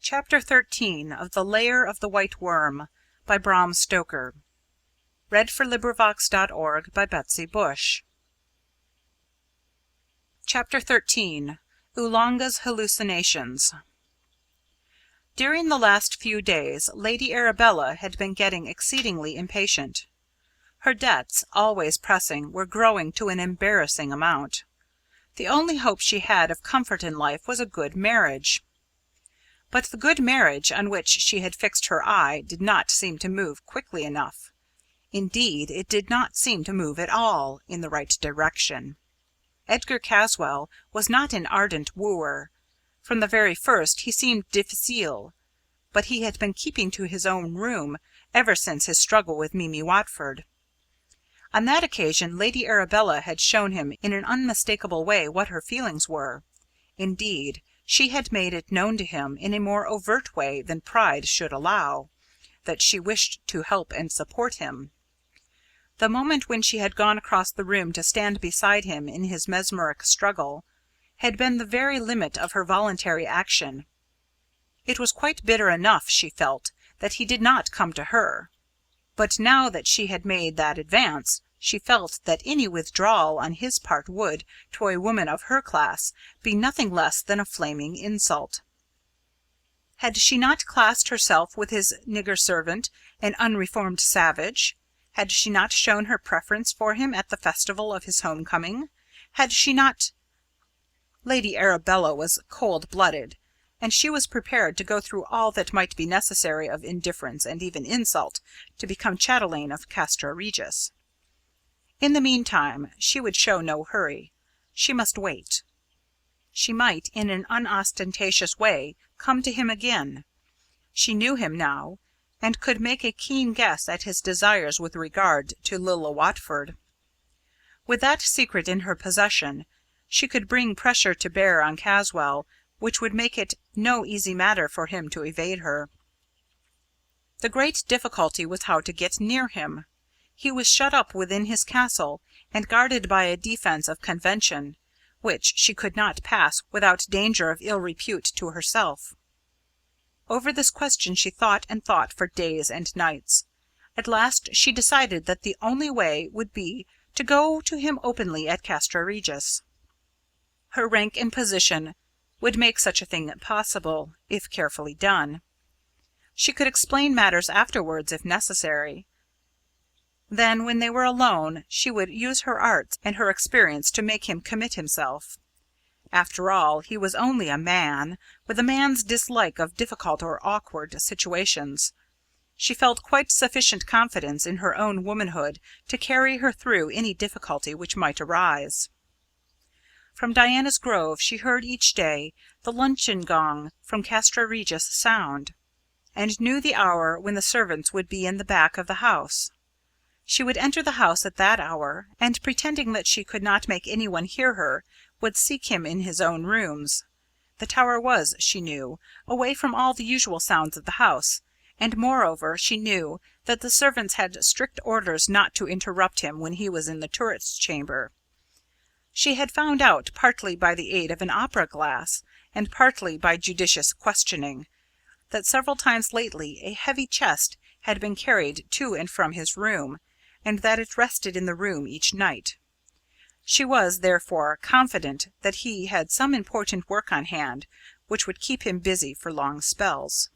Chapter 13 of The Lair of the White Worm by Bram Stoker. Chapter 13 Oolanga's Hallucinations. During the last few days, Lady Arabella had been getting exceedingly impatient. Her debts, always pressing, were growing to an embarrassing amount. The only hope she had of comfort in life was a good marriage. But the good marriage on which she had fixed her eye did not seem to move quickly enough. Indeed, it did not seem to move at all in the right direction. Edgar Caswall was not an ardent wooer. From the very first he seemed difficile, but he had been keeping to his own room ever since his struggle with Mimi Watford. On that occasion Lady Arabella had shown him in an unmistakable way what her feelings were. Indeed, she had made it known to him in a more overt way than pride should allow, that she wished to help and support him. The moment when she had gone across the room to stand beside him in his mesmeric struggle had been the very limit of her voluntary action. It was quite bitter enough, she felt, that he did not come to her. But now that she had made that advance, she felt that any withdrawal on his part would, to a woman of her class, be nothing less than a flaming insult. Had she not classed herself with his nigger servant, an unreformed savage? Had she not shown her preference for him at the festival of his home-coming? Had she not— Lady Arabella was cold-blooded, and she was prepared to go through all that might be necessary of indifference and even insult to become chatelaine of Castra Regis. In the meantime, she would show no hurry. She must wait. She might, in an unostentatious way, come to him again. She knew him now, and could make a keen guess at his desires with regard to Lilla Watford. With that secret in her possession, she could bring pressure to bear on Caswall which would make it no easy matter for him to evade her. The great difficulty was how to get near him. He was shut up within his castle, and guarded by a defence of convention, which she could not pass without danger of ill repute to herself. Over this question she thought and thought for days and nights. At last she decided that the only way would be to go to him openly at Castra Regis. Her rank and position would make such a thing possible, if carefully done. She could explain matters afterwards if necessary. Then, when they were alone, she would use her arts and her experience to make him commit himself. After all, he was only a man, with a man's dislike of difficult or awkward situations. She felt quite sufficient confidence in her own womanhood to carry her through any difficulty which might arise. From Diana's Grove she heard each day the luncheon gong from Castra Regis sound, and knew the hour when the servants would be in the back of the house. She would enter the house at that hour, and, pretending that she could not make anyone hear her, would seek him in his own rooms. The tower was, she knew, away from all the usual sounds of the house, and moreover she knew that the servants had strict orders not to interrupt him when he was in the turret's chamber. She had found out, partly by the aid of an opera glass, and partly by judicious questioning, that several times lately a heavy chest had been carried to and from his room, and that it rested in the room each night. She was, therefore, confident that he had some important work on hand which would keep him busy for long spells.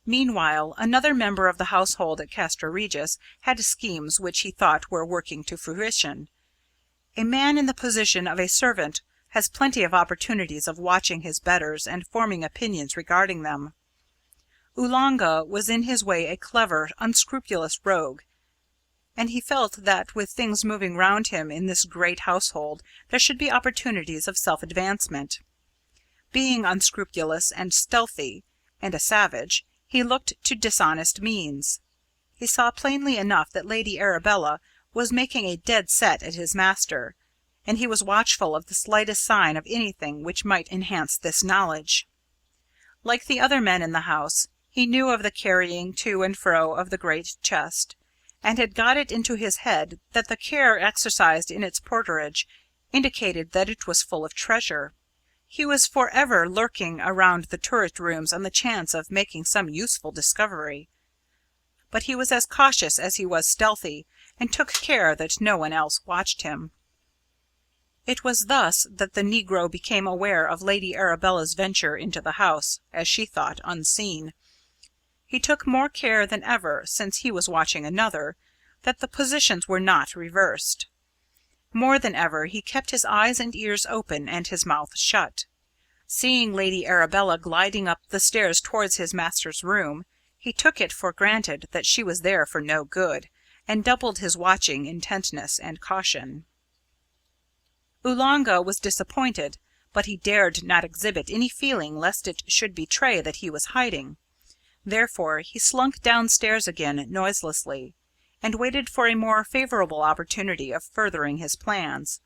Meanwhile, another member of the household at Castra Regis had schemes which he thought were working to fruition. A man in the position of a servant has plenty of opportunities of watching his betters and forming opinions regarding them. Oolanga was in his way a clever, unscrupulous rogue, and he felt that with things moving round him in this great household there should be opportunities of self-advancement. Being unscrupulous and stealthy, and a savage, he looked to dishonest means. He saw plainly enough that Lady Arabella was making a dead set at his master, and he was watchful of the slightest sign of anything which might enhance this knowledge. Like the other men in the house, he knew of the carrying to and fro of the great chest, and had got it into his head that the care exercised in its porterage indicated that it was full of treasure. He was for ever lurking around the turret rooms on the chance of making some useful discovery. But he was as cautious as he was stealthy, and took care that no one else watched him. It was thus that the negro became aware of Lady Arabella's venture into the house, as she thought, unseen. He took more care than ever, since he was watching another, that the positions were not reversed. More than ever he kept his eyes and ears open and his mouth shut. Seeing Lady Arabella gliding up the stairs towards his master's room, he took it for granted that she was there for no good, and doubled his watching intentness and caution. Oolanga was disappointed, but he dared not exhibit any feeling lest it should betray that he was hiding. Therefore he slunk downstairs again noiselessly, and waited for a more favourable opportunity of furthering his plans.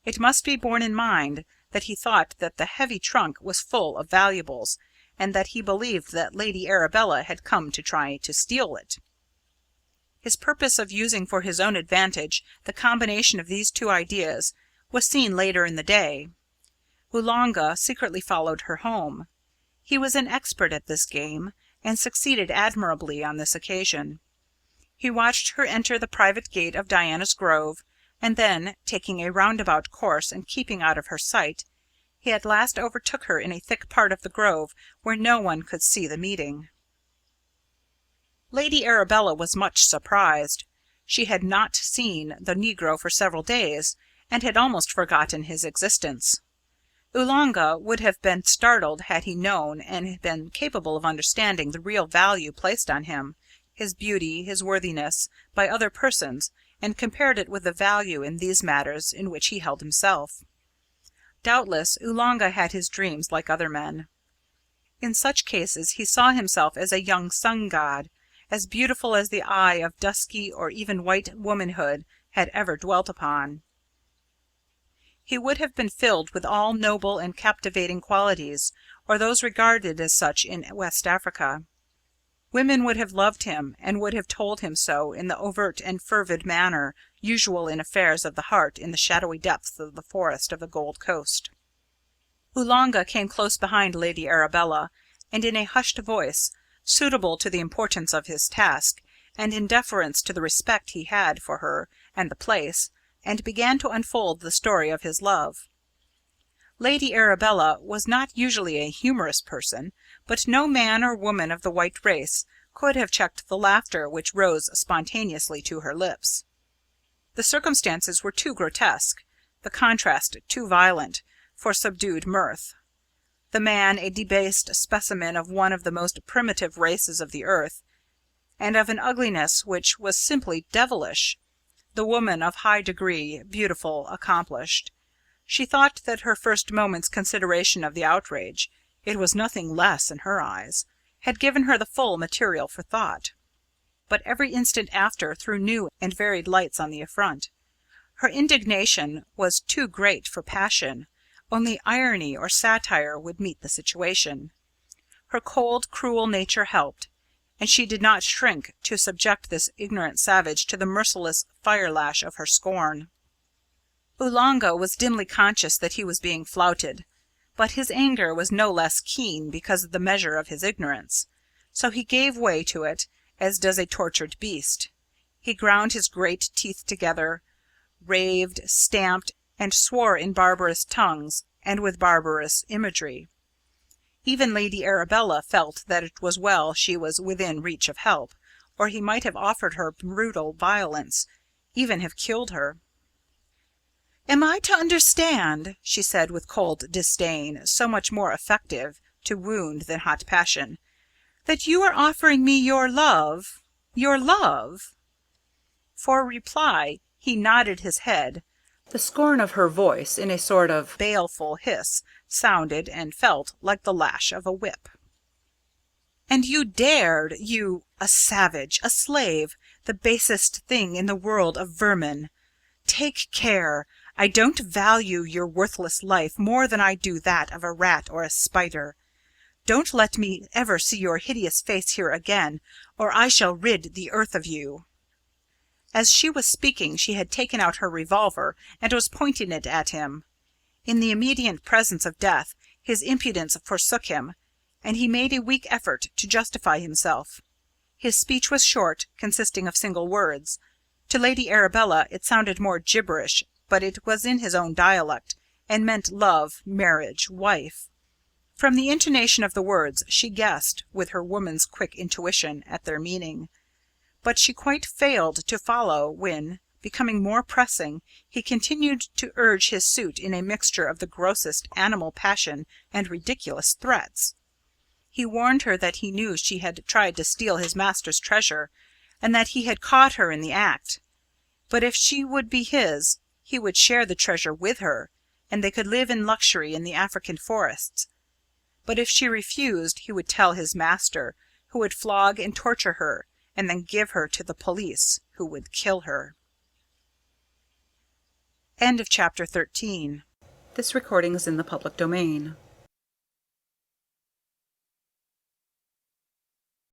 It must be borne in mind that he thought that the heavy trunk was full of valuables, and that he believed that Lady Arabella had come to try to steal it. His purpose of using for his own advantage the combination of these two ideas was seen later in the day. Oolanga secretly followed her home. He was an expert at this game, and succeeded admirably on this occasion. He watched her enter the private gate of Diana's Grove, and then, taking a roundabout course and keeping out of her sight, he at last overtook her in a thick part of the grove where no one could see the meeting. Lady Arabella was much surprised. She had not seen the negro for several days, and had almost forgotten his existence. Oolanga would have been startled had he known and been capable of understanding the real value placed on him, his beauty, his worthiness, by other persons, and compared it with the value in these matters in which he held himself. Doubtless Oolanga had his dreams like other men. In such cases he saw himself as a young sun-god, as beautiful as the eye of dusky or even white womanhood had ever dwelt upon. He would have been filled with all noble and captivating qualities, or those regarded as such in West Africa. Women would have loved him, and would have told him so in the overt and fervid manner usual in affairs of the heart in the shadowy depths of the forest of the Gold Coast. Oolanga came close behind Lady Arabella, and in a hushed voice, suitable to the importance of his task, and in deference to the respect he had for her and the place, and began to unfold the story of his love. Lady Arabella was not usually a humorous person, but no man or woman of the white race could have checked the laughter which rose spontaneously to her lips. The circumstances were too grotesque, the contrast too violent, for subdued mirth. The man a debased specimen of one of the most primitive races of the earth, and of an ugliness which was simply devilish. The woman of high degree, beautiful, accomplished. She thought that her first moment's consideration of the outrage, it was nothing less in her eyes, had given her the full material for thought. But every instant after threw new and varied lights on the affront. Her indignation was too great for passion. Only irony or satire would meet the situation. Her cold, cruel nature helped, and she did not shrink to subject this ignorant savage to the merciless fire-lash of her scorn. Oolanga was dimly conscious that he was being flouted, but his anger was no less keen because of the measure of his ignorance, so he gave way to it as does a tortured beast. He ground his great teeth together, raved, stamped, and swore in barbarous tongues and with barbarous imagery. Even Lady Arabella felt that it was well she was within reach of help, or he might have offered her brutal violence, even have killed her. "Am I to understand," she said with cold disdain, so much more effective to wound than hot passion, "that you are offering me your love? Your love?" For reply he nodded his head. The scorn of her voice, in a sort of baleful hiss, sounded and felt like the lash of a whip. "And you dared, you, a savage, a slave, the basest thing in the world of vermin! Take care! I don't value your worthless life more than I do that of a rat or a spider. Don't let me ever see your hideous face here again, or I shall rid the earth of you." As she was speaking she had taken out her revolver and was pointing it at him. In the immediate presence of death his impudence forsook him, and he made a weak effort to justify himself. His speech was short, consisting of single words. To Lady Arabella it sounded more gibberish, but it was in his own dialect, and meant love, marriage, wife. From the intonation of the words she guessed, with her woman's quick intuition, at their meaning. But she quite failed to follow when, becoming more pressing, he continued to urge his suit in a mixture of the grossest animal passion and ridiculous threats. He warned her that he knew she had tried to steal his master's treasure, and that he had caught her in the act. But if she would be his, he would share the treasure with her, and they could live in luxury in the African forests. But if she refused, he would tell his master, who would flog and torture her, and then give her to the police, who would kill her. End of chapter 13. This recording is in the public domain.